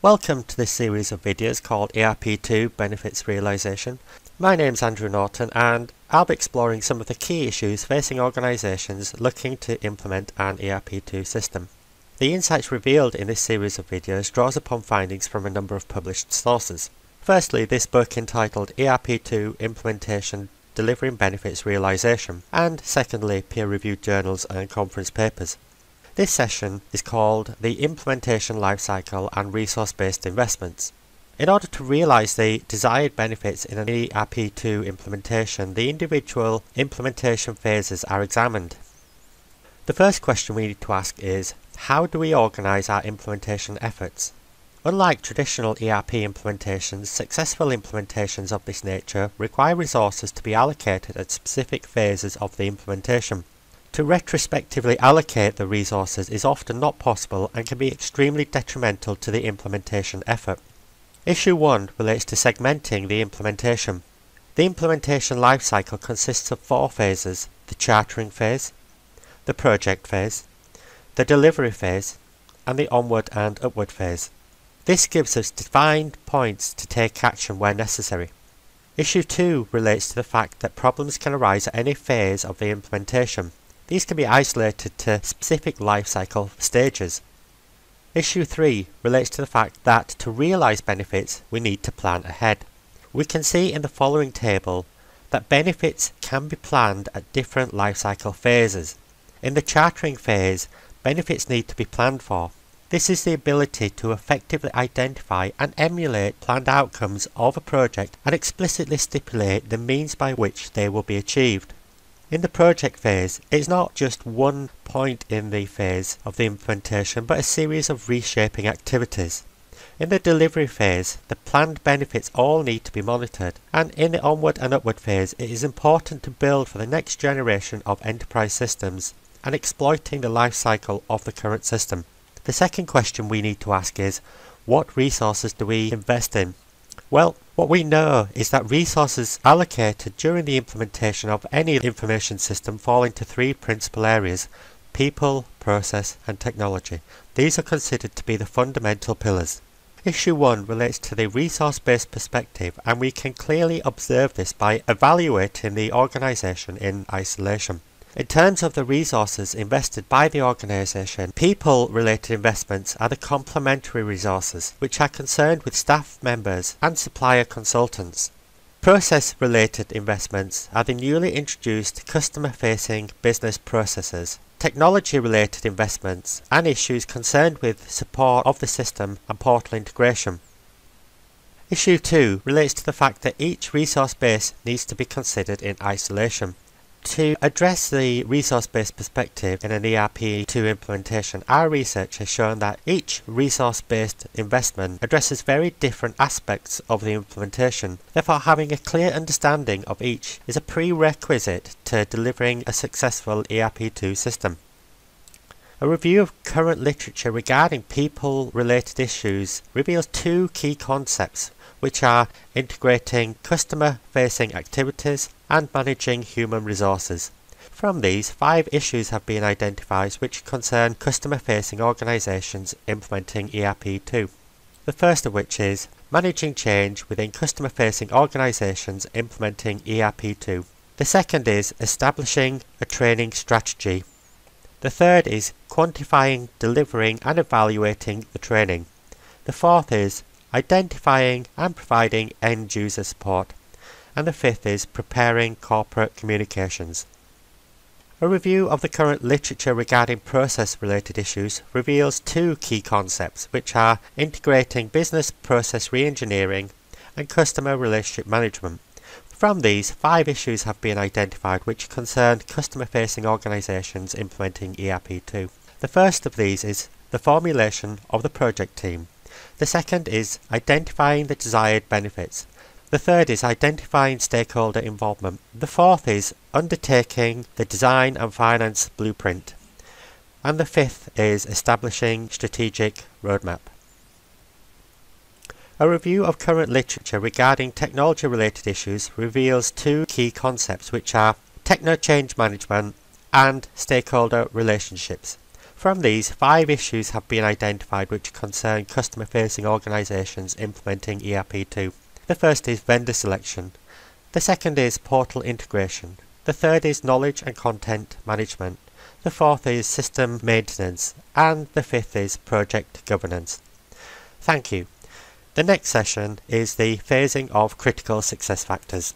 Welcome to this series of videos called ERP II Benefits Realisation. My name's Andrew Norton and I'll be exploring some of the key issues facing organisations looking to implement an ERP II system. The insights revealed in this series of videos draws upon findings from a number of published sources. Firstly, this book entitled ERP II Implementation Delivering Benefits Realisation, and secondly, peer-reviewed journals and conference papers. This session is called the Implementation Lifecycle and Resource-Based Investments. In order to realise the desired benefits in an ERP II implementation, the individual implementation phases are examined. The first question we need to ask is, how do we organise our implementation efforts? Unlike traditional ERP implementations, successful implementations of this nature require resources to be allocated at specific phases of the implementation. To retrospectively allocate the resources is often not possible and can be extremely detrimental to the implementation effort. Issue 1 relates to segmenting the implementation. The implementation lifecycle consists of 4 phases: the chartering phase, the project phase, the delivery phase, and the onward and upward phase. This gives us defined points to take action where necessary. Issue 2 relates to the fact that problems can arise at any phase of the implementation. These can be isolated to specific lifecycle stages. Issue 3 relates to the fact that to realise benefits we need to plan ahead. We can see in the following table that benefits can be planned at different lifecycle phases. In the chartering phase, benefits need to be planned for. This is the ability to effectively identify and emulate planned outcomes of a project and explicitly stipulate the means by which they will be achieved. In the project phase, it is not just one point in the phase of the implementation, but a series of reshaping activities. In the delivery phase, the planned benefits all need to be monitored, and in the onward and upward phase, it is important to build for the next generation of enterprise systems and exploiting the life cycle of the current system. The second question we need to ask is, what resources do we invest in? Well, what we know is that resources allocated during the implementation of any information system fall into 3 principal areas: people, process, and technology. These are considered to be the fundamental pillars. Issue 1 relates to the resource-based perspective, and we can clearly observe this by evaluating the organisation in isolation. In terms of the resources invested by the organisation, people-related investments are the complementary resources, which are concerned with staff members and supplier consultants. Process-related investments are the newly introduced customer-facing business processes. Technology-related investments and issues concerned with support of the system and portal integration. Issue 2 relates to the fact that each resource base needs to be considered in isolation. To address the resource-based perspective in an ERP II implementation, our research has shown that each resource-based investment addresses very different aspects of the implementation. Therefore, having a clear understanding of each is a prerequisite to delivering a successful ERP II system. A review of current literature regarding people-related issues reveals 2 key concepts, which are integrating customer-facing activities and managing human resources. From these, 5 issues have been identified which concern customer-facing organisations implementing ERP II. The first of which is managing change within customer-facing organisations implementing ERP II. The second is establishing a training strategy. The third is quantifying, delivering and evaluating the training. The fourth is identifying and providing end-user support. And the fifth is preparing corporate communications. A review of the current literature regarding process-related issues reveals 2 key concepts, which are integrating business process re-engineering and customer relationship management. From these, 5 issues have been identified which concern customer-facing organisations implementing ERP II. The first of these is the formulation of the project team. The second is identifying the desired benefits. The third is identifying stakeholder involvement. The fourth is undertaking the design and finance blueprint. And the fifth is establishing strategic roadmap. A review of current literature regarding technology-related issues reveals 2 key concepts, which are techno-change management and stakeholder relationships. From these, 5 issues have been identified which concern customer-facing organisations implementing ERP2. The first is vendor selection. The second is portal integration. The third is knowledge and content management. The fourth is system maintenance. And the fifth is project governance. Thank you. The next session is the phasing of critical success factors.